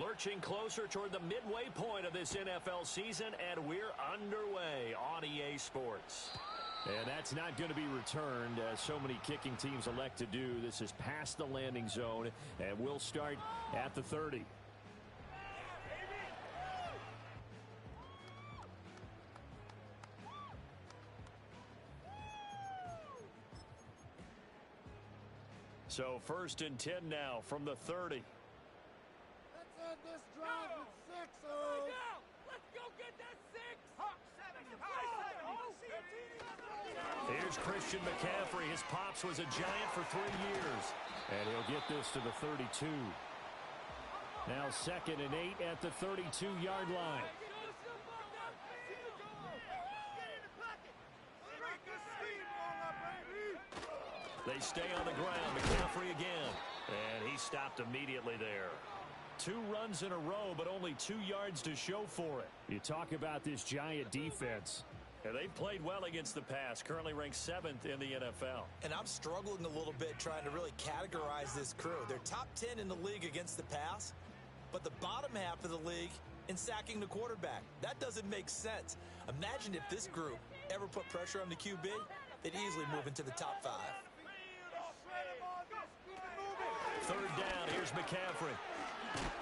Lurching closer toward the midway point of this NFL season, and we're underway on EA Sports. And that's not going to be returned, as so many kicking teams elect to do. This is past the landing zone, and we'll start at the 30. So 1st and 10 now from the 30. Let's end this drive with 6. Let's go get that 6. Here's Christian McCaffrey. His pops was a Giant for 3 years. And he'll get this to the 32. Now 2nd and 8 at the 32-yard line. They stay on the ground. McCaffrey again. And he stopped immediately there. 2 runs in a row, but only 2 yards to show for it. You talk about this Giant defense. And they've played well against the pass, currently ranked 7th in the NFL. And I'm struggling a little bit trying to really categorize this crew. They're top 10 in the league against the pass, but the bottom half of the league in sacking the quarterback. That doesn't make sense. Imagine if this group ever put pressure on the QB, they'd easily move into the top 5. 3rd down, here's McCaffrey.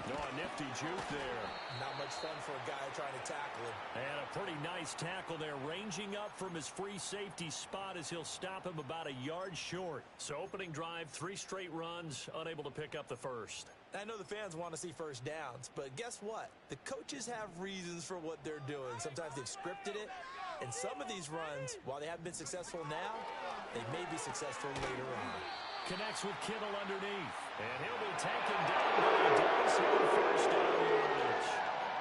No, a nifty juke there. Not much fun for a guy trying to tackle him. And a pretty nice tackle there, ranging up from his free safety spot as he'll stop him about a yard short. So opening drive, 3 straight runs, unable to pick up the first. I know the fans want to see first downs, but guess what? The coaches have reasons for what they're doing. Sometimes they've scripted it, and some of these runs, while they haven't been successful now, they may be successful later on. Connects with Kittle underneath. And he'll be taken down, but he does have first down yardage.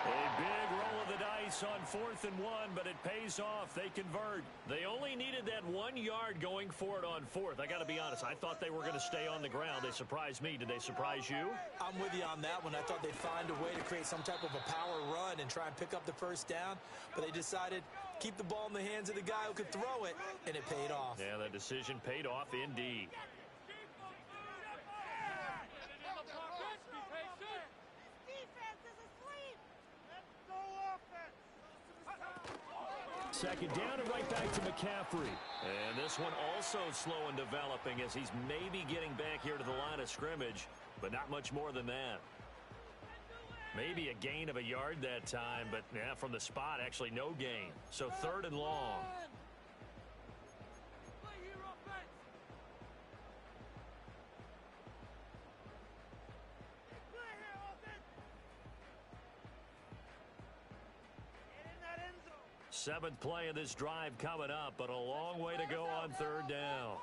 A big roll of the dice on 4th and 1, but it pays off. They convert. They only needed that 1 yard going for it on 4th. I got to be honest. I thought they were going to stay on the ground. They surprised me. Did they surprise you? I'm with you on that one. I thought they'd find a way to create some type of a power run and try and pick up the first down, but they decided keep the ball in the hands of the guy who could throw it, and it paid off. Yeah, that decision paid off indeed. Second down and right back to McCaffrey. And this one also slow in developing as he's maybe getting back here to the line of scrimmage, but not much more than that. Maybe a gain of a yard that time, but yeah, from the spot, actually no gain. So 3rd and long. Seventh play of this drive coming up, but a long way to go on 3rd down.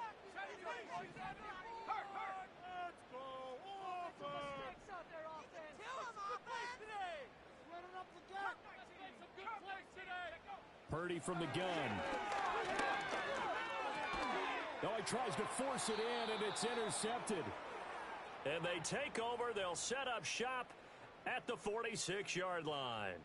Purdy from the gun. Oh, he tries to force it in, and it's intercepted. And they take over. They'll set up shop at the 46-yard line.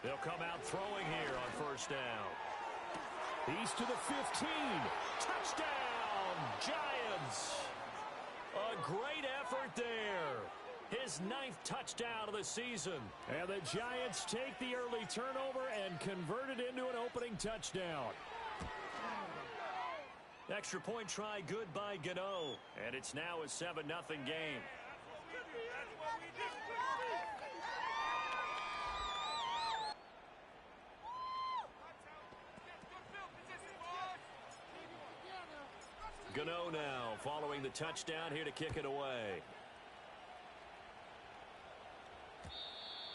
They'll come out throwing here on 1st down. He's to the 15. Touchdown, Giants. A great effort there. His 9th touchdown of the season. And the Giants take the early turnover and convert it into an opening touchdown. Extra point try good by Gano. And it's now a 7-0 game. Gano now following the touchdown here to kick it away.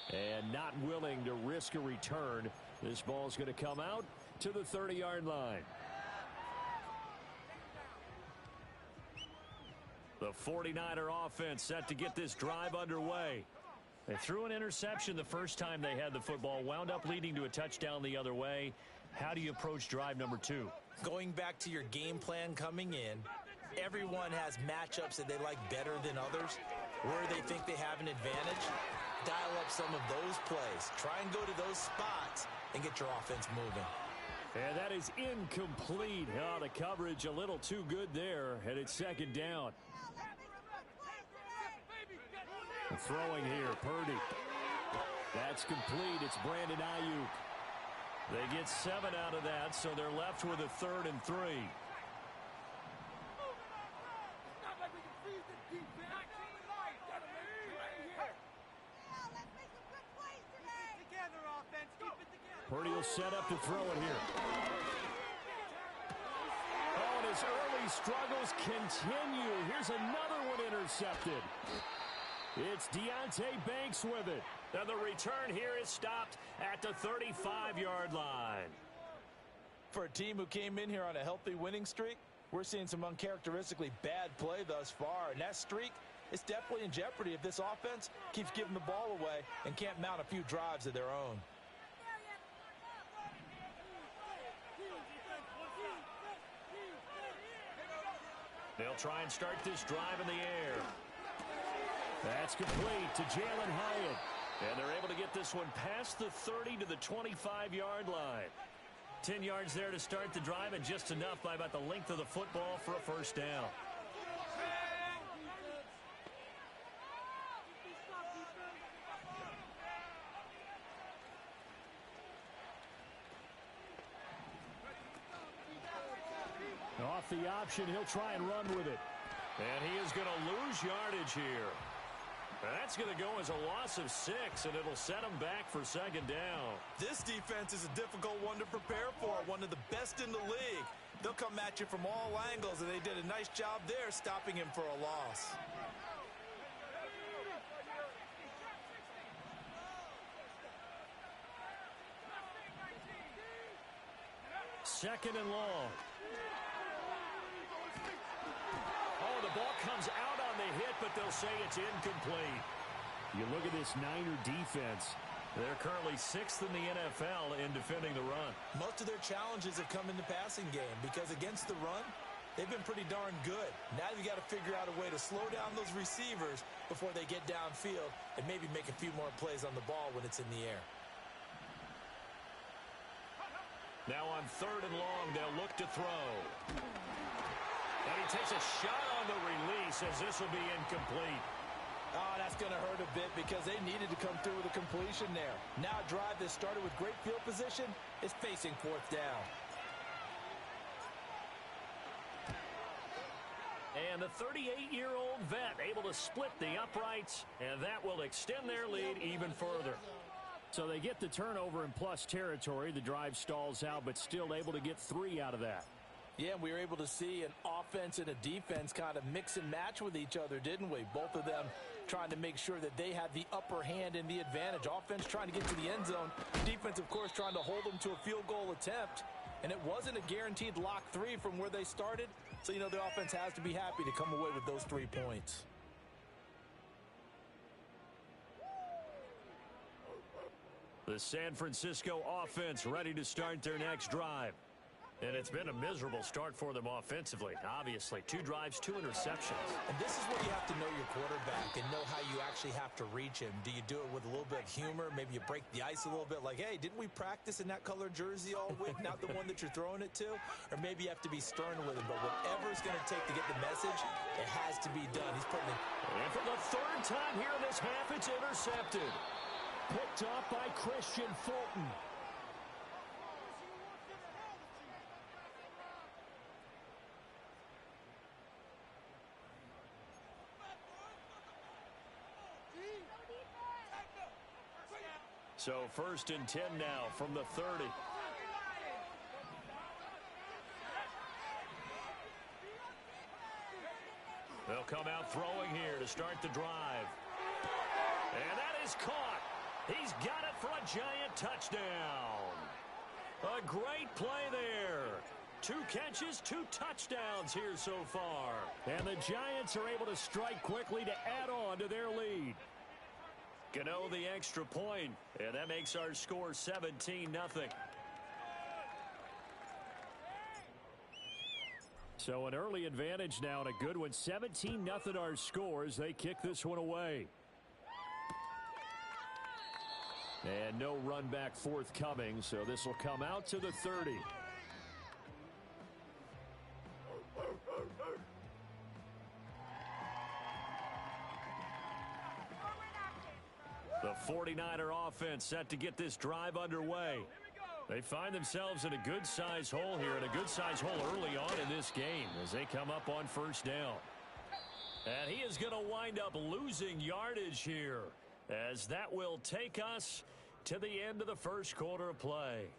And not willing to risk a return. This ball's going to come out to the 30-yard line. The 49er offense set to get this drive underway. They threw an interception the first time they had the football, wound up leading to a touchdown the other way. How do you approach drive number 2? Going back to your game plan coming in, everyone has matchups that they like better than others. Where they think they have an advantage, dial up some of those plays. Try and go to those spots and get your offense moving. And that is incomplete. Oh, the coverage a little too good there, and it's second down. Throwing here, Purdy. That's complete. It's Brandon Ayuk. They get 7 out of that, so they're left with a 3rd and 3. Purdy will set up to throw it here. Oh, and his early struggles continue. Here's another one intercepted. It's Deonte Banks with it. And the return here is stopped at the 35-yard line. For a team who came in here on a healthy winning streak, we're seeing some uncharacteristically bad play thus far. And that streak is definitely in jeopardy if this offense keeps giving the ball away and can't mount a few drives of their own. They'll try and start this drive in the air. That's complete to Jalen Hyatt. And they're able to get this one past the 30 to the 25-yard line. 10 yards there to start the drive, and just enough by about the length of the football for a first down. Off the option, he'll try and run with it. And he is going to lose yardage here. That's going to go as a loss of 6, and it'll set him back for second down. This defense is a difficult one to prepare for, one of the best in the league. They'll come at you from all angles, and they did a nice job there stopping him for a loss. Second and long. Oh, the ball comes out on the hit, but they'll say it's incomplete. You look at this Niner defense. They're currently 6th in the NFL in defending the run. Most of their challenges have come in the passing game because against the run, they've been pretty darn good. Now you got to figure out a way to slow down those receivers before they get downfield and maybe make a few more plays on the ball when it's in the air. Now on 3rd and long, they'll look to throw. And he takes a shot on the release as this will be incomplete. Oh, that's going to hurt a bit because they needed to come through with a completion there. Now a drive that started with great field position is facing 4th down. And the 38-year-old vet able to split the uprights, and that will extend their lead even further. So they get the turnover in plus territory. The drive stalls out, but still able to get 3 out of that. Yeah, we were able to see an offense and a defense kind of mix and match with each other, didn't we? Both of them trying to make sure that they had the upper hand and the advantage. Offense trying to get to the end zone. Defense, of course, trying to hold them to a field goal attempt. And it wasn't a guaranteed lock 3 from where they started. So, the offense has to be happy to come away with those 3 points. The San Francisco offense ready to start their next drive. And it's been a miserable start for them offensively. Obviously, 2 drives, 2 interceptions. And this is where you have to know your quarterback and know how you actually have to reach him. Do you do it with a little bit of humor? Maybe you break the ice a little bit like, hey, didn't we practice in that color jersey all week? Not the one that you're throwing it to? Or maybe you have to be stern with him. But whatever it's going to take to get the message, it has to be done. He's putting it. And for the 3rd time here in this half, it's intercepted. Picked off by Christian Fulton. So 1st and 10 now from the 30. They'll come out throwing here to start the drive. And that is caught. He's got it for a giant touchdown. A great play there. 2 catches, 2 touchdowns here so far. And the Giants are able to strike quickly to add on to their lead. Gano the extra point, and that makes our score 17-0. So an early advantage now and a good one. 17-0 our scores. They kick this one away. And no run back forthcoming, so this will come out to the 30. The 49er offense set to get this drive underway. They find themselves in a good-sized hole here, and a good-sized hole early on in this game as they come up on first down. And he is going to wind up losing yardage here, as that will take us to the end of the first quarter of play.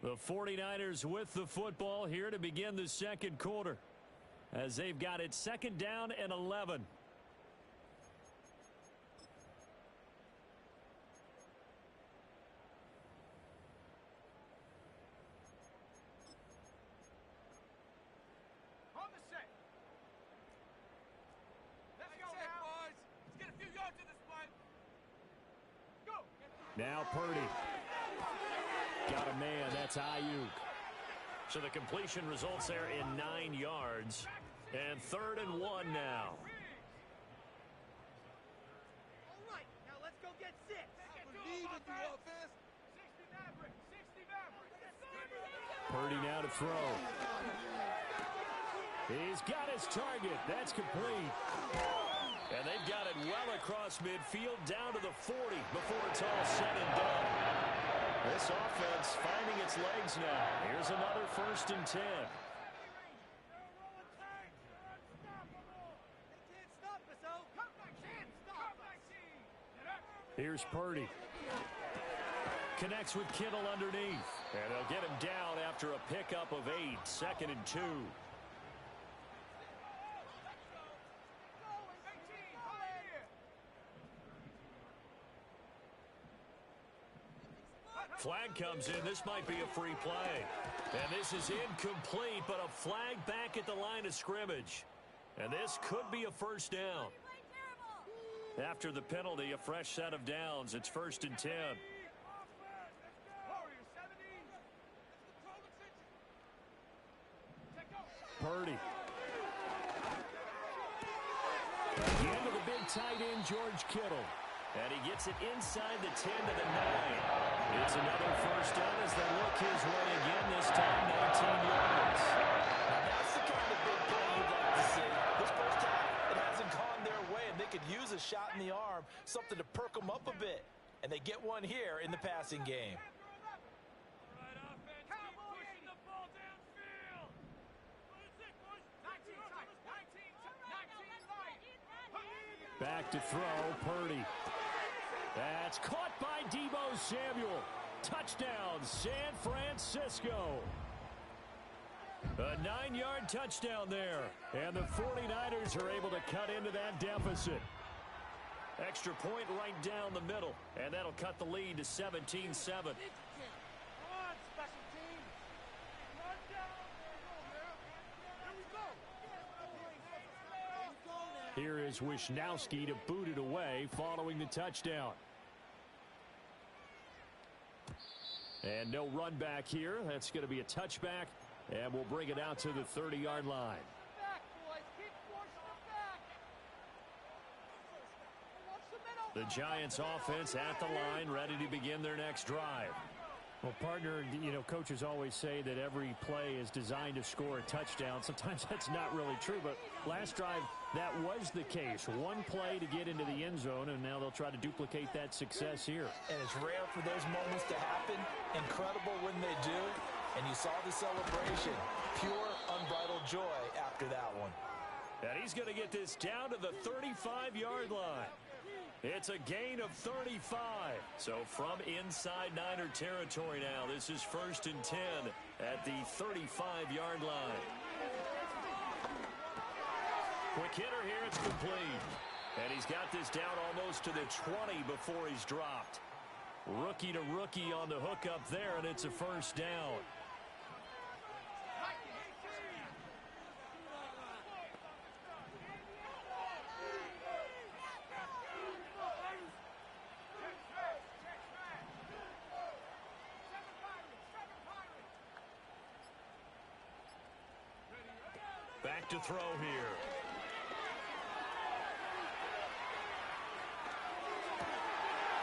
The 49ers with the football here to begin the second quarter, as they've got it second down and 11. Now Purdy. Got a man. That's Ayuk. So the completion results there in 9 yards. And 3rd and 1 now. All right, now let's go get 6. Believe in the offense. 60 Maverick. 60 Maverick. Purdy now to throw. He's got his target. That's complete. And they've got it well across midfield down to the 40 before it's all said and done. This offense finding its legs now. Here's another 1st and 10. Here's Purdy. Connects with Kittle underneath. And they'll get him down after a pickup of 8. 2nd and 2. Flag comes in. This might be a free play. And this is incomplete, but a flag back at the line of scrimmage. And this could be a 1st down. After the penalty, a fresh set of downs. It's 1st and 10. Purdy. Again to the big tight end, George Kittle. And he gets it inside the 10 to the 9. It's another 1st down as they look his way again, this time 19 yards. Now that's the kind of big play you'd like to see. This first time, it hasn't gone their way, and they could use a shot in the arm, something to perk them up a bit. And they get one here in the passing game. Back to throw, Purdy. That's caught by Deebo Samuel. Touchdown, San Francisco. A 9-yard touchdown there. And the 49ers are able to cut into that deficit. Extra point right down the middle. And that'll cut the lead to 17-7. Here is Wisnowski to boot it away following the touchdown. And no run back here. That's going to be a touchback. And we'll bring it out to the 30-yard line. The Giants offense at the line, ready to begin their next drive. Well, partner, you know, coaches always say that every play is designed to score a touchdown. Sometimes that's not really true, but last drive, that was the case. One play to get into the end zone, and now they'll try to duplicate that success here. And it's rare for those moments to happen. Incredible when they do. And you saw the celebration. Pure, unbridled joy after that one. And he's going to get this down to the 35-yard line. It's a gain of 35. So from inside Niner territory now, this is 1st and 10 at the 35-yard line. Quick hitter here, it's complete. And he's got this down almost to the 20 before he's dropped. Rookie to rookie on the hookup there, and it's a 1st down. look to throw here.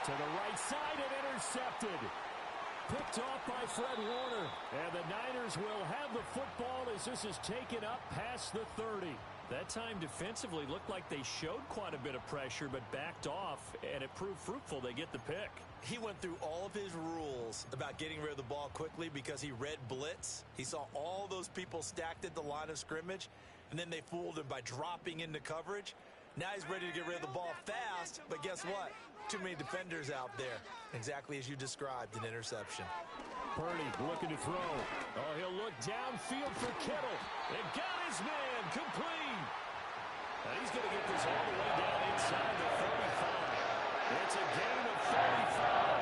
To the right side and intercepted. Picked off by Fred Warner. And the Niners will have the football as this is taken up past the 30. That time defensively looked like they showed quite a bit of pressure but backed off, and it proved fruitful. They get the pick. He went through all of his rules about getting rid of the ball quickly because he read blitz. He saw all those people stacked at the line of scrimmage, and then they fooled him by dropping into coverage. Now he's ready to get rid of the ball fast, but guess what? Too many defenders out there. Exactly as you described, an interception. Purdy looking to throw. Oh, he'll look downfield for Kittle. And got his man complete. And he's going to get this all the way down inside the 35. It's a gain of 35.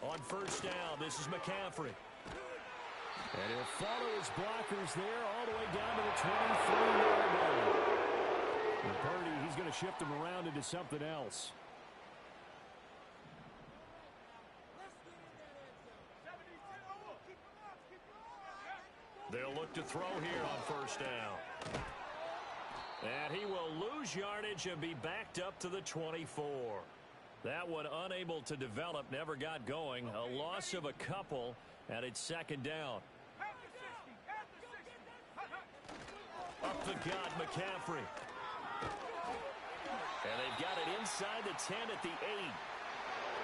On first down, this is McCaffrey. And he'll follow his blockers there all the way down to the 23-yard line. And Purdy, he's going to shift him around into something else. They'll look to throw here on first down. And he will lose yardage and be backed up to the 24. That one unable to develop, never got going. A loss of a couple, and it's second down. Up the gut, McCaffrey. And they've got it inside the 10 at the 8.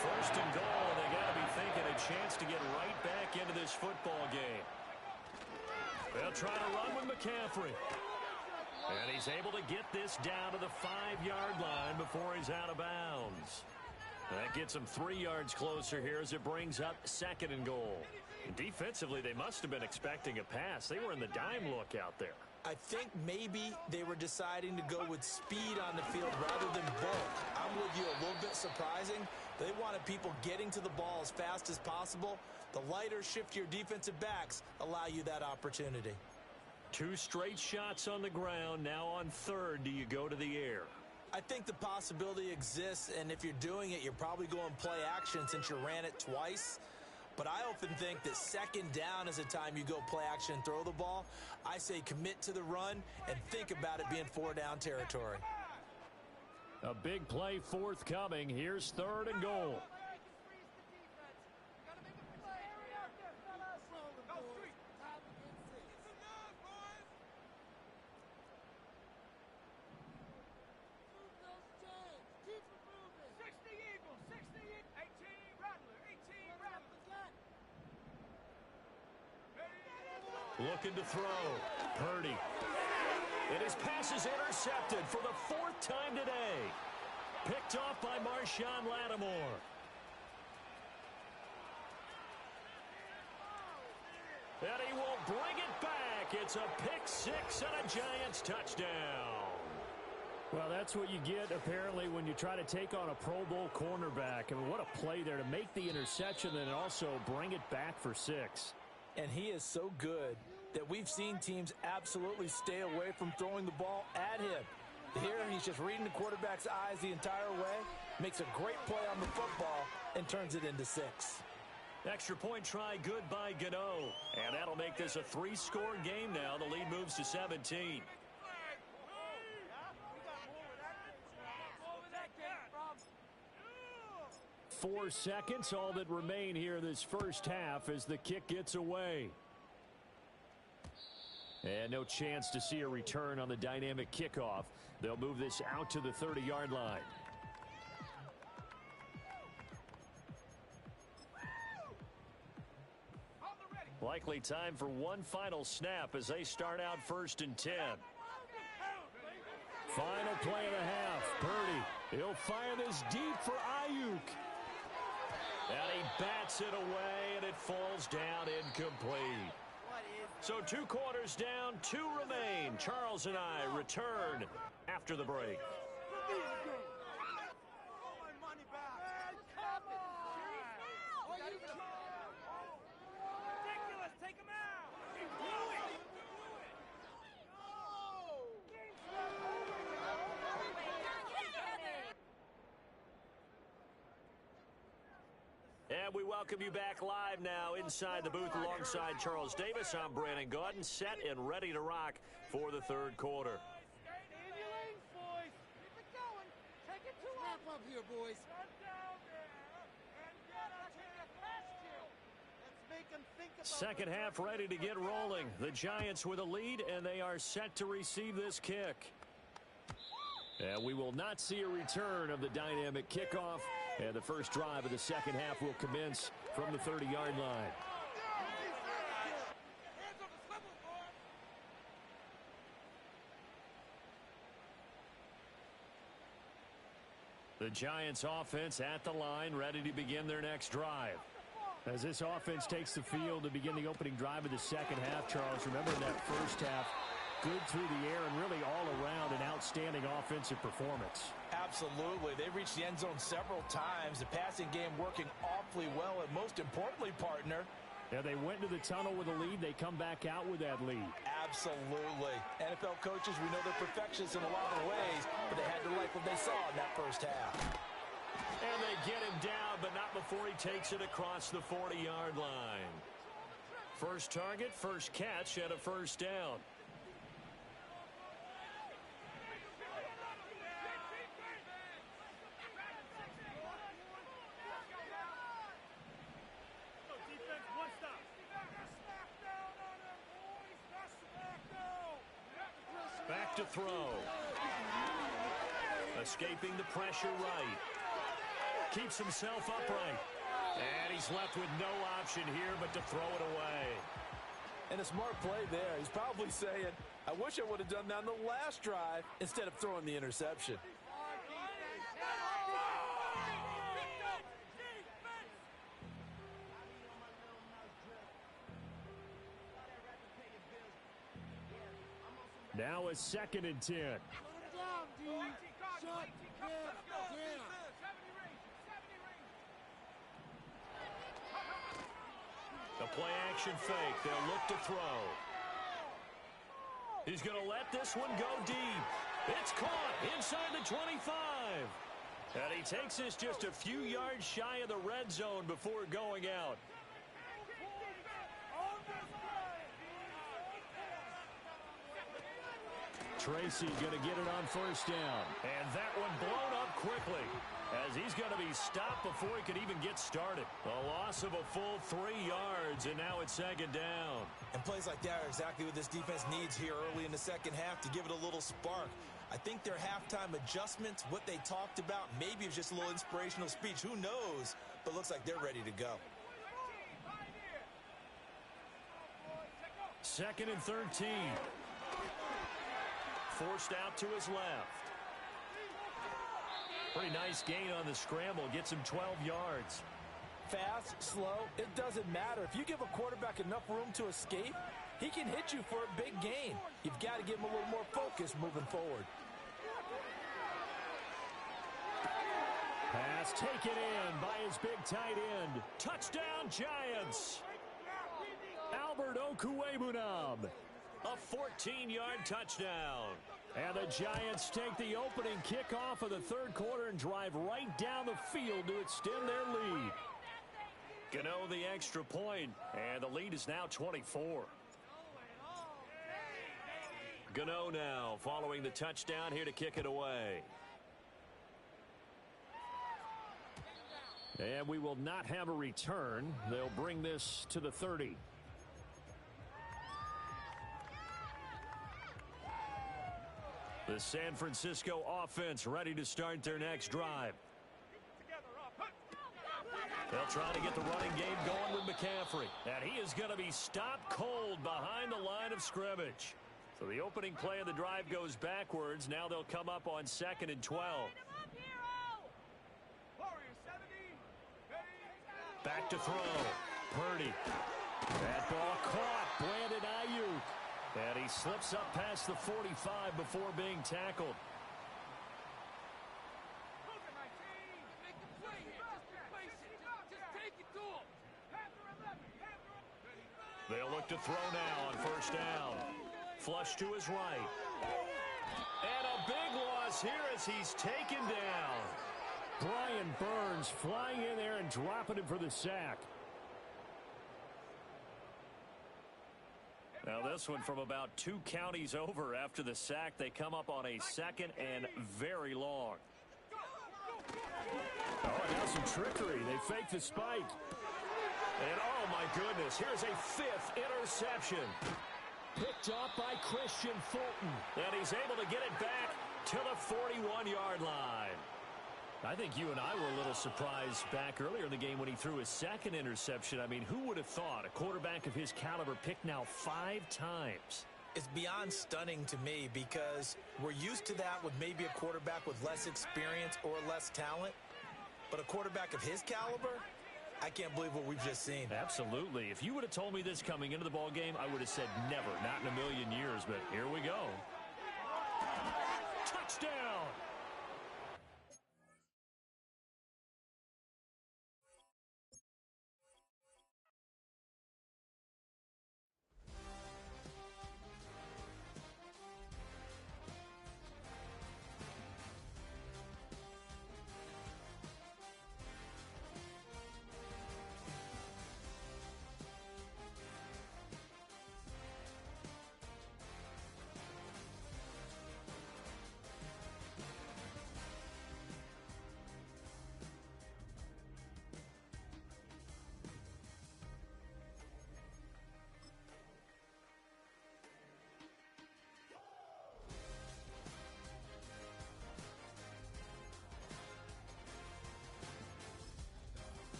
First and goal, and they got to be thinking a chance to get right back into this football game. They'll try to run with McCaffrey. And he's able to get this down to the 5-yard line before he's out of bounds. That gets them 3 yards closer here as it brings up second and goal. Defensively, they must have been expecting a pass. They were in the dime look out there. I think maybe they were deciding to go with speed on the field rather than bulk. I'm with you, a little bit surprising. They wanted people getting to the ball as fast as possible. The lighter, shiftier defensive backs allow you that opportunity. 2 straight shots on the ground. Now on third, do you go to the air? I think the possibility exists, and if you're doing it, you're probably going play action since you ran it twice. But I often think that second down is a time you go play action and throw the ball. I say commit to the run and think about it being 4-down territory. A big play forthcoming. Here's third and goal. Looking to throw. Purdy. And his pass is intercepted for the 4th time today. Picked off by Marshawn Lattimore. And he will bring it back. It's a pick 6 and a Giants touchdown. Well, that's what you get, apparently, when you try to take on a Pro Bowl cornerback. I mean, what a play there to make the interception and also bring it back for 6. And he is so good that we've seen teams absolutely stay away from throwing the ball at him. Here, he's just reading the quarterback's eyes the entire way, makes a great play on the football, and turns it into 6. Extra point try good by Gano. And that'll make this a 3-score game now. The lead moves to 17. 4 seconds, all that remain here this first half as the kick gets away. And no chance to see a return on the dynamic kickoff. They'll move this out to the 30-yard line. Likely time for one final snap as they start out 1st and 10. Final play of the half. Purdy, he'll fire this deep for Ayuk. And he bats it away, and it falls down incomplete. So 2 quarters down, 2 remain. Charles and I return after the break. Ridiculous. Take him out. welcome you back live now inside the booth alongside Charles Davis. I'm Brandon Gaudin, set and ready to rock for the third quarter. Stay in your lanes, boys. Keep it going. Take it to him. Wrap up here, boys. Run down there. And get up to the basket. Let's make him think about Second half ready to get rolling. The Giants with a lead, and they are set to receive this kick. And we will not see a return of the dynamic kickoff. And the first drive of the second half will commence from the 30-yard line. The Giants offense at the line, ready to begin their next drive. As this offense takes the field to begin the opening drive of the second half, Charles, remember that first half, good through the air and really all around an outstanding offensive performance. Absolutely. They reached the end zone several times. The passing game working awfully well, and most importantly, partner, Yeah, they went to the tunnel with a lead. They come back out with that lead. absolutely. NFL coaches, we know they're perfectionists in a lot of ways, but they had to like what they saw in that first half. And they get him down, but not before he takes it across the 40-yard line. First target, first catch, and a first down. defense, one stop. Smack down on him, boys. Smack down. Back to throw. Escaping the pressure right. Keeps himself upright. And he's left with no option here but to throw it away. And a smart play there. He's probably saying, I wish I would have done that on the last drive instead of throwing the interception. Now a 2nd and 10. Shut him down, D. Shut him down. The play action fake. They'll look to throw. He's going to let this one go deep. It's caught inside the 25. And he takes this just a few yards shy of the red zone before going out. Tracy going to get it on first down. And that one blown up quickly as he's going to be stopped before he could even get started. A loss of a full 3 yards, and now it's 2nd down. And plays like that are exactly what this defense needs here early in the second half to give it a little spark. I think their halftime adjustments, what they talked about, maybe it's just a little inspirational speech. Who knows? But looks like they're ready to go. 2nd and 13. Forced out to his left. Pretty nice gain on the scramble. Gets him 12 yards. Fast, slow, it doesn't matter. If you give a quarterback enough room to escape, he can hit you for a big gain. You've got to give him a little more focus moving forward. Pass taken in by his big tight end. Touchdown, Giants. Albert Okwuegbunam. A 14-yard touchdown. And the Giants take the opening kickoff of the third quarter and drive right down the field to extend their lead. Gano the extra point, and the lead is now 24. Gano now following the touchdown here to kick it away. And we will not have a return. They'll bring this to the 30. The San Francisco offense ready to start their next drive. They'll try to get the running game going with McCaffrey. And he is going to be stopped cold behind the line of scrimmage. So the opening play of the drive goes backwards. Now they'll come up on 2nd and 12. Back to throw. Purdy. That ball caught. Brandon Ayuk. And he slips up past the 45 before being tackled. They'll look to throw now on first down. Flush to his right. And a big loss here as he's taken down. Brian Burns flying in there and dropping him for the sack. Now this one from about 2 counties over after the sack. They come up on a 2nd and very long. Oh, now some trickery. They fake the spike. And oh my goodness, here's a 5th interception. Picked off by Christian Fulton. And he's able to get it back to the 41-yard line. I think you and I were a little surprised back earlier in the game when he threw his 2nd interception. I mean, who would have thought a quarterback of his caliber picked now 5 times? It's beyond stunning to me because we're used to that with maybe a quarterback with less experience or less talent. But a quarterback of his caliber, I can't believe what we've just seen. Absolutely. If you would have told me this coming into the ball game, I would have said never, not in a million years. But here we go. Touchdown!